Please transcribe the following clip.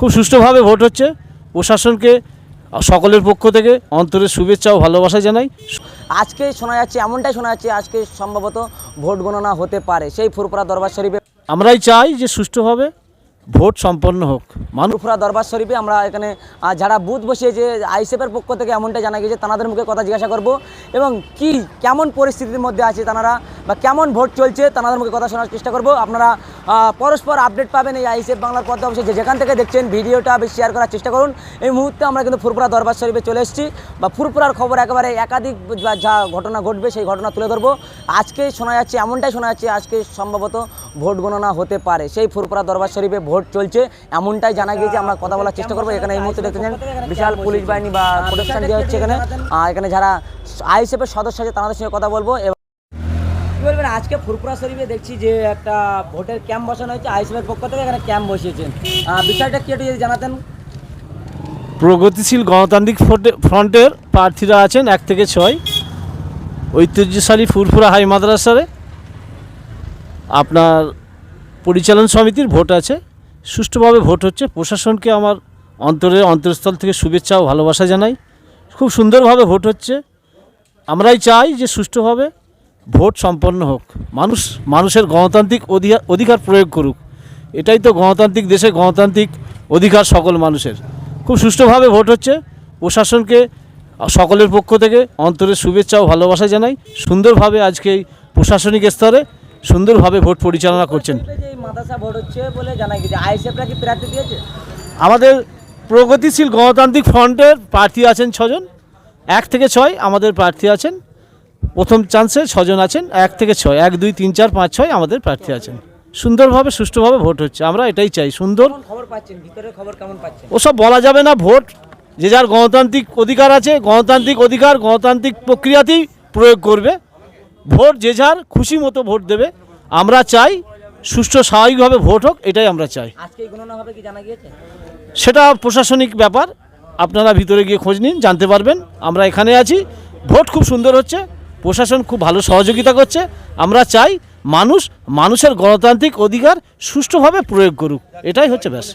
খুব সুষ্ঠুভাবে ভোট হচ্ছে। প্রশাসনকে সকলের পক্ষ থেকে অন্তরের শুভেচ্ছা ও ভালোবাসা জানাই। আজকে শোনা যাচ্ছে, এমনটাই শোনা যাচ্ছে আজকে সম্ভবত ভোট গণনা হতে পারে সেই ফুরফুরা দরবার শরীফে। আমরাই চাই যে সুষ্ঠুভাবে ভোট সম্পন্ন হোক। ফুরফুরা দরবার শরীফে আমরা এখানে যারা বুথ বসিয়েছে আইএসএফের পক্ষ থেকে এমনটাই জানা গেছে, তাদের মুখে কথা জিজ্ঞাসা করব এবং কি কেমন পরিস্থিতির মধ্যে আছে তারা বা কেমন ভোট চলছে তাদের মুখে কথা শোনার চেষ্টা করব। আপনারা পরস্পর আপডেট পাবেন এই আইএসএফ বাংলার পর্দা অবশ্যই যেখান থেকে দেখছেন ভিডিওটা বেশি শেয়ার করার চেষ্টা করুন। এই মুহূর্তে আমরা কিন্তু ফুরফুরা দরবার শরীফে চলে এসেছি বা ফুরফুরার খবর একেবারে একাধিক যা ঘটনা ঘটবে সেই ঘটনা তুলে ধরবো। আজকে শোনা যাচ্ছে, এমনটাই শোনা যাচ্ছে আজকে সম্ভবত ভোট গণনা হতে পারে সেই ফুরফুরা দরবার শরীফে ভোট চলছে এমনটাই জানা গিয়েছে। আমরা কথা বলার চেষ্টা করবো। এখানে এই মুহূর্তে দেখতেছেন বিশাল পুলিশ বাহিনী বা প্রোটেকশন দেওয়া হচ্ছে এখানে। এখানে যারা আইএসএফের সদস্য আছে তাদের সঙ্গে কথা বলবো। কি বলবেন, আজকে ফুরফুরা শরীফে দেখছি যে একটা ভোটের ক্যাম্প বসানো হয়েছে আইএসএফের পক্ষ থেকে, এখানে ক্যাম্প বসিয়েছেন, বিষয়টা কি একটু যদি জানাতেন। প্রগতিশীল গণতান্ত্রিক ফ্রন্টের প্রার্থীরা আছেন 1 থেকে 6 ঐতিহ্যশালী ফুরফুরা হাই মাদ্রাসারে আপনার পরিচালন সমিতির ভোট আছে। সুষ্ঠুভাবে ভোট হচ্ছে। প্রশাসনকে আমার অন্তরস্থল থেকে শুভেচ্ছা ও ভালোবাসা জানাই। খুব সুন্দরভাবে ভোট হচ্ছে। আমরাই চাই যে সুষ্ঠুভাবে ভোট সম্পন্ন হোক। মানুষের গণতান্ত্রিক অধিকার প্রয়োগ করুক। এটাই তো গণতান্ত্রিক দেশে গণতান্ত্রিক অধিকার সকল মানুষের। খুব সুষ্ঠুভাবে ভোট হচ্ছে। প্রশাসনকে সকলের পক্ষ থেকে অন্তরের শুভেচ্ছা ও ভালোবাসা জানাই। সুন্দরভাবে আজকে এই প্রশাসনিক স্তরে সুন্দরভাবে ভোট পরিচালনা করছেন। মাদ্রাসা ভোট হচ্ছে বলে জানা গেছে, আইএসএফরা কি প্রার্থী দিয়েছে? আমাদের প্রগতিশীল গণতান্ত্রিক ফ্রন্টের প্রার্থী আছেন 6 জন, 1 থেকে 6 আমাদের প্রার্থী আছেন। প্রথম চান্সে 6 জন আছেন, 1 থেকে 6, 1, 2, 3, 4, 5, 6 আমাদের প্রার্থী আছেন। সুন্দরভাবে সুষ্ঠুভাবে ভোট হচ্ছে। আমরা এটাই চাই। সুন্দর খবর পাচ্ছেন, ভিতরের খবর কেমন পাচ্ছেন? ওসব বলা যাবে না। ভোট যে যার গণতান্ত্রিক অধিকার আছে, গণতান্ত্রিক অধিকার গণতান্ত্রিক প্রক্রিয়াতেই প্রয়োগ করবে। ভোট যে যার খুশি মতো ভোট দেবে। আমরা চাই সুষ্ঠু স্বাভাবিকভাবে ভোট হোক, এটাই আমরা চাই। আজকে গণনা হবে কি জানা গিয়েছে? সেটা প্রশাসনিক ব্যাপার। আপনারা ভিতরে গিয়ে খোঁজ নিন, জানতে পারবেন। আমরা এখানে আছি। ভোট খুব সুন্দর হচ্ছে। প্রশাসন খুব ভালো সহযোগিতা করছে। আমরা চাই মানুষের গণতান্ত্রিক অধিকার সুষ্ঠুভাবে প্রয়োগ করুক। এটাই হচ্ছে ব্যাস।